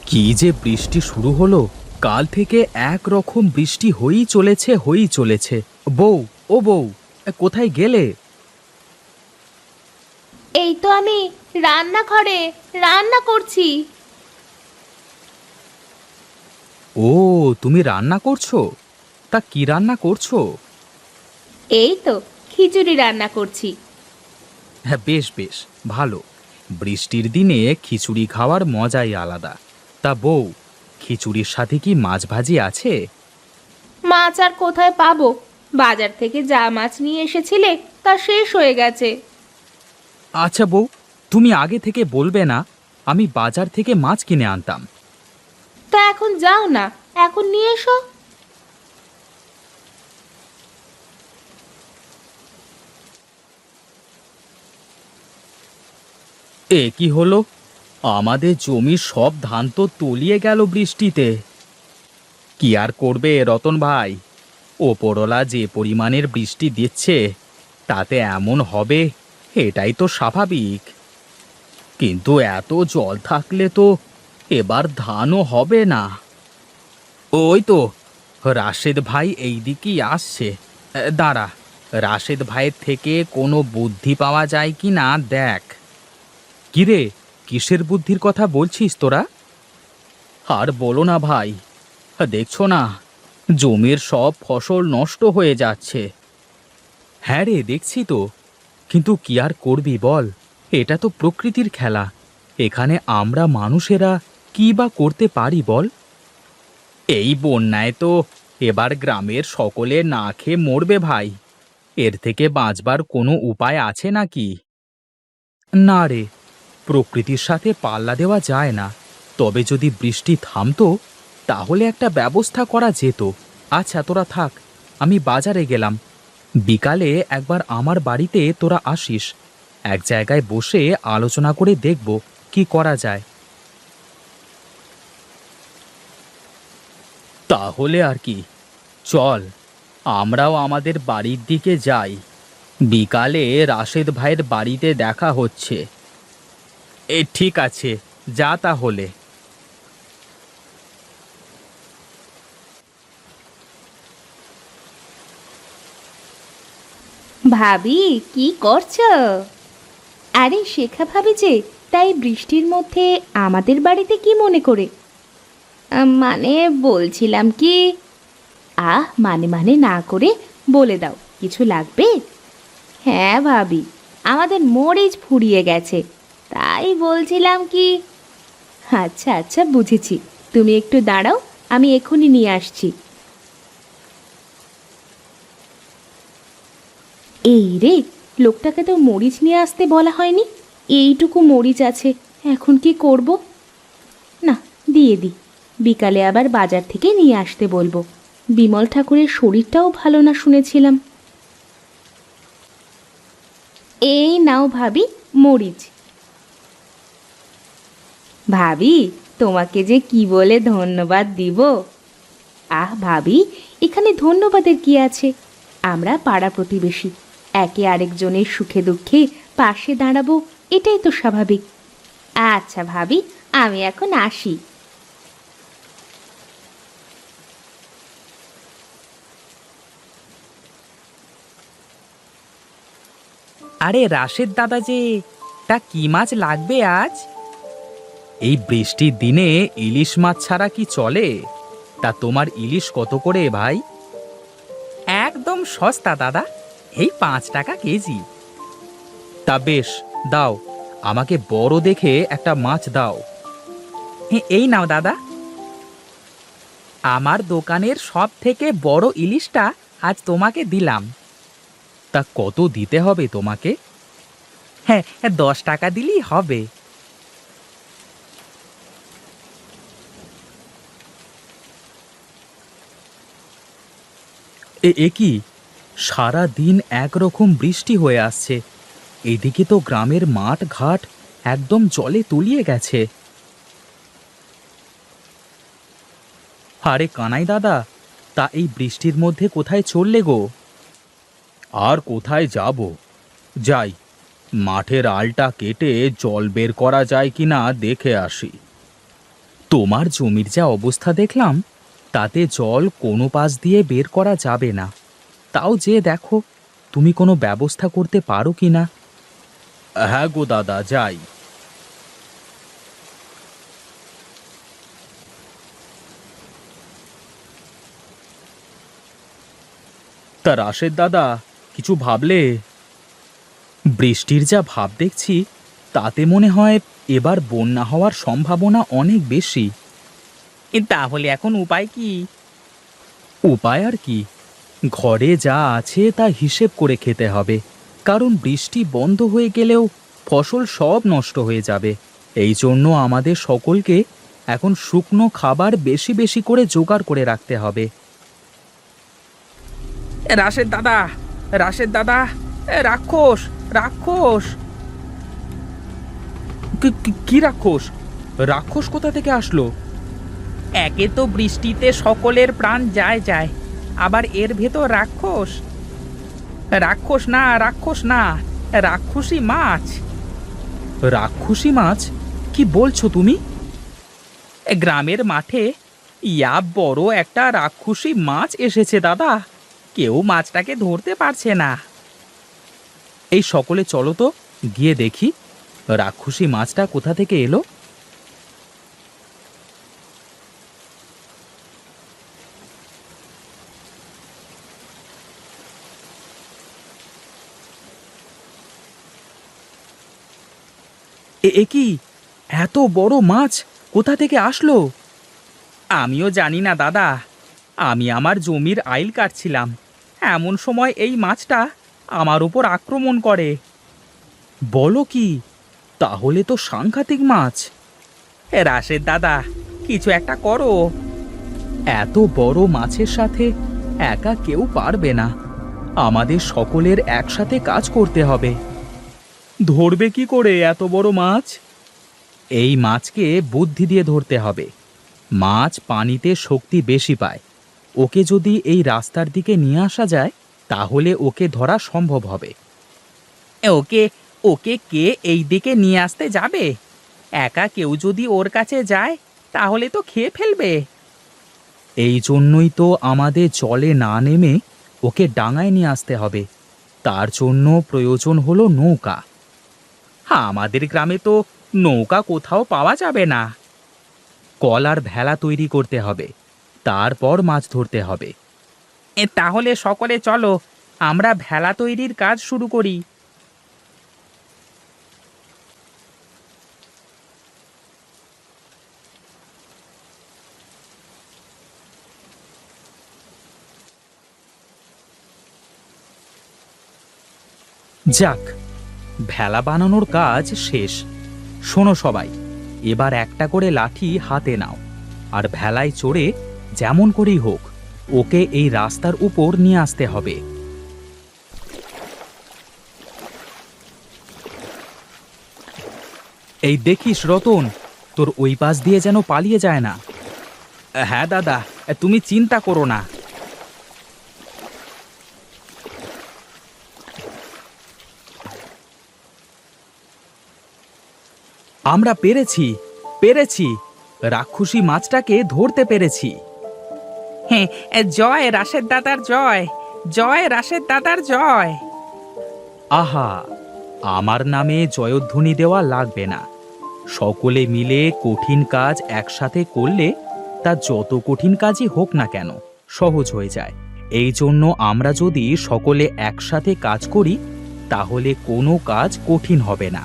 কি যে বৃষ্টি শুরু হলো! কাল থেকে একরকম বৃষ্টি হয়েই চলেছে। বউ, ও বউ, কোথায় গেলে? এই তো আমি রান্নাঘরে রান্না করছি। ও, তুমি রান্না করছো? তা কি রান্না করছো? এই তো খিচুড়ি রান্না করছি। হ্যাঁ, বেশ বেশ, ভালো। বৃষ্টির দিনে খিচুড়ি খাওয়ার মজাই আলাদা। তা বউ, খিচুড়ির সাথে কি মাছ ভাজি আছে? মাছ আর কোথায় পাবো? বাজার থেকে যা মাছ নিয়ে এসেছিলে তা শেষ হয়ে গেছে। আচ্ছা বউ, তুমি আগে থেকে বলবে না? আমি বাজার থেকে মাছ কিনে আনতাম। তা এখন যাও না, এখন নিয়ে এসো। এ কি হলো! আমাদের জমির সব ধান তো তলিয়ে গেল বৃষ্টিতে। কি আর করবে রতন ভাই, ওপরওয়ালা যে পরিমাণের বৃষ্টি দিচ্ছে তাতে এমন হবে এটাই তো স্বাভাবিক। কিন্তু এত জল থাকলে তো এবার ধানও হবে না। ওই তো রাশেদ ভাই এই দিকেই আসছে। দাঁড়া, রাশেদ ভাইয়ের থেকে কোনো বুদ্ধি পাওয়া যায় কি না দেখ। কিরে, কিসের বুদ্ধির কথা বলছিস তোরা? আর বলো না ভাই, দেখছো না জমির সব ফসল নষ্ট হয়ে যাচ্ছে। হ্যাঁ রে, দেখছি তো। কিন্তু কি আর করবি বল, এটা তো প্রকৃতির খেলা। এখানে আমরা মানুষেরা কি বা করতে পারি বল? এই বন্যায় তো এবার গ্রামের সকলে না খেয়ে মরবে ভাই। এর থেকে বাঁচবার কোনো উপায় আছে নাকি? না রে, প্রকৃতির সাথে পাল্লা দেওয়া যায় না। তবে যদি বৃষ্টি থামতো তাহলে একটা ব্যবস্থা করা যেত। আচ্ছা তোরা থাক, আমি বাজারে গেলাম। বিকালে একবার আমার বাড়িতে তোরা আসিস। এক জায়গায় বসে আলোচনা করে দেখব কি করা যায়। তাহলে আর কি, চল আমরাও আমাদের বাড়ির দিকে যাই। বিকালে রাশেদ ভাইয়ের বাড়িতে দেখা হচ্ছে। ঠিক আছে, যা তাহলে। ভাবি, কি করছো? আরে শেখা ভাবি যে, তাই বৃষ্টির মধ্যে আমাদের বাড়িতে কি মনে করে? মানে বলছিলাম কি, মানে মানে না করে বলে দাও, কিছু লাগবে? হ্যাঁ ভাবি, আমাদের মরিচ ফুরিয়ে গেছে, তাই বলছিলাম কি। আচ্ছা আচ্ছা, বুঝেছি। তুমি একটু দাঁড়াও, আমি এক্ষুনি নিয়ে আসছি। এই রে, লোকটাকে তো মরিচ নিয়ে আসতে বলা হয়নি। এইটুকু মরিচ আছে, এখন কি করব? না, দিয়ে দিই। বিকালে আবার বাজার থেকে নিয়ে আসতে বলবো। বিমল ঠাকুরের শরীরটাও ভালো না শুনেছিলাম। এই নাও ভাবি, মরিচ। ভাবি, তোমাকে যে কি বলে ধন্যবাদ দিব। ভাবি, এখানে ধন্যবাদের কি আছে? আমরা পাড়া প্রতিবেশী, একে আরেকজনের সুখে দুঃখে পাশে দাঁড়াবো, এটাই তো স্বাভাবিক। আচ্ছা ভাবি, আমি এখন আসি। আরে রাশেদ দাদা যে, তা কি মাছ লাগবে আজ? এই বৃষ্টির দিনে ইলিশ মাছ ছাড়া কি চলে? তা তোমার ইলিশ কত করে ভাই? একদম সস্তা দাদা, এই 5 টাকা কেজি। তা বেশ, দাও, আমাকে বড় দেখে একটা মাছ দাও। এই নাও দাদা, আমার দোকানের সব থেকে বড় ইলিশটা আজ তোমাকে দিলাম। তা কত দিতে হবে তোমাকে? হ্যাঁ, 10 টাকা দিলেই হবে। এ কি, সারা দিন একরকম বৃষ্টি হয়ে আসছে। এদিকে তো গ্রামের মাঠ ঘাট একদম জলে তলিয়ে গেছে। আরে কানাই দাদা, তা এই বৃষ্টির মধ্যে কোথায় চললে গো? আর কোথায় যাব, যাই মাঠের আলটা কেটে জল বের করা যায় কিনা দেখে আসি। তোমার জমির যা অবস্থা দেখলাম, তাতে জল কোনো পাশ দিয়ে বের করা যাবে না। তাও যে দেখো তুমি কোনো ব্যবস্থা করতে পারো কি না। হ্যাঁ গো দাদা, যাই। তা রাশেদ দাদা, কিছু ভাবলে? বৃষ্টির যা ভাব দেখছি, তাতে মনে হয় এবার বন্যা হওয়ার সম্ভাবনা অনেক বেশি। তাহলে এখন উপায় কি? উপায় আর কি, ঘরে যা আছে তা হিসেব করে খেতে হবে। কারণ বৃষ্টি বন্ধ হয়ে গেলেও ফসল সব নষ্ট হয়ে যাবে। এই জন্য আমাদের সকলকে এখন শুকনো খাবার বেশি বেশি করে জোগাড় করে রাখতে হবে। রাশেদ দাদা, রাশেদ দাদা, রাক্ষস, রাক্ষস! কি রাক্ষস? রাক্ষস কোথা থেকে আসলো? একে তো বৃষ্টিতে সকলের প্রাণ যায় যায়, আবার এর ভেতর রাক্ষস! রাক্ষস না, রাক্ষস না, রাক্ষসী মাছ। রাক্ষসী মাছ? কি বলছো তুমি? গ্রামের মাঠে ইয়া বড় একটা রাক্ষসী মাছ এসেছে দাদা। কেউ মাছটাকে ধরতে পারছে না। এই সকলে চলো তো, গিয়ে দেখি রাক্ষসী মাছটা কোথা থেকে এলো। এ কি, এত বড় মাছ কোথা থেকে আসলো? আমিও জানি না দাদা। আমি আমার জমির আইল কাটছিলাম, এমন সময় এই মাছটা আমার উপর আক্রমণ করে। বলো কি? তাহলে তো সাংঘাতিক মাছ। রাশেদ দাদা, কিছু একটা করো। এত বড় মাছের সাথে একা কেউ পারবে না। আমাদের সকলের একসাথে কাজ করতে হবে। ধরবে কি করে এত বড় মাছ? এই মাছকে বুদ্ধি দিয়ে ধরতে হবে। মাছ পানিতে শক্তি বেশি পায়। ওকে যদি এই রাস্তার দিকে নিয়ে আসা যায়, তাহলে ওকে ধরা সম্ভব হবে। ওকে ওকে কে এই দিকে নিয়ে আসতে যাবে? একা কেউ যদি ওর কাছে যায়, তাহলে তো খেয়ে ফেলবে। এই জন্যই তো আমাদের জলে না নেমে ওকে ডাঙায় নিয়ে আসতে হবে। তার জন্য প্রয়োজন হলো নৌকা। আমাদের গ্রামে তো নৌকা কোথাও পাওয়া যাবে না। কল আর ভেলা তৈরি করতে হবে, তারপর মাছ ধরতে হবে। তাহলে সকলে চলো, আমরা ভেলা তৈরির কাজ শুরু করি। যাক, ভেলা বানানোর কাজ শেষ। শোনো সবাই, এবার একটা করে লাঠি হাতে নাও, আর ভেলায় চড়ে যেমন করেই হোক ওকে এই রাস্তার উপর নিয়ে আসতে হবে। এই দেখিস রতন, তোর ওই পাশ দিয়ে যেন পালিয়ে যায় না। হ্যাঁ দাদা, তুমি চিন্তা করো না। আমরা পেরেছি, পেরেছি, রাক্ষসী মাছটাকে ধরতে পেরেছি। হ্যাঁ, জয় রাশেদ দাদার জয়, জয় রাশেদ দাদার জয়। আহা, আমার নামে জয়ধ্বনি দেওয়া লাগবে না। সকলে মিলে কঠিন কাজ একসাথে করলে তা যত কঠিন কাজই হোক না কেন সহজ হয়ে যায়। এই জন্য আমরা যদি সকলে একসাথে কাজ করি, তাহলে কোনো কাজ কঠিন হবে না।